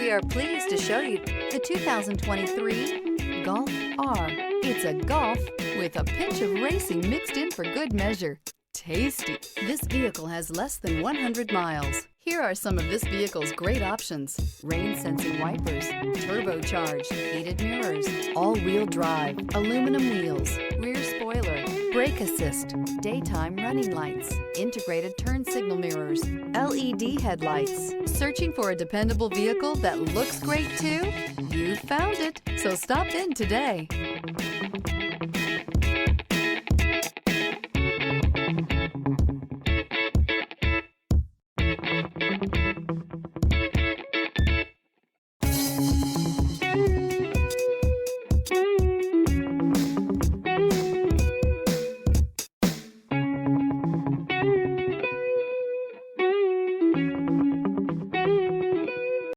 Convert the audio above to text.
We are pleased to show you the 2023 Golf R. It's a Golf with a pinch of racing mixed in for good measure. Tasty! This vehicle has less than 100 miles. Here are some of this vehicle's great options: rain-sensing wipers, turbocharged, heated mirrors, all-wheel drive, aluminum wheels, rear spoiler, brake assist, daytime running lights, integrated turn signal mirrors, LED headlights. Searching for a dependable vehicle that looks great too? You found it, so stop in today.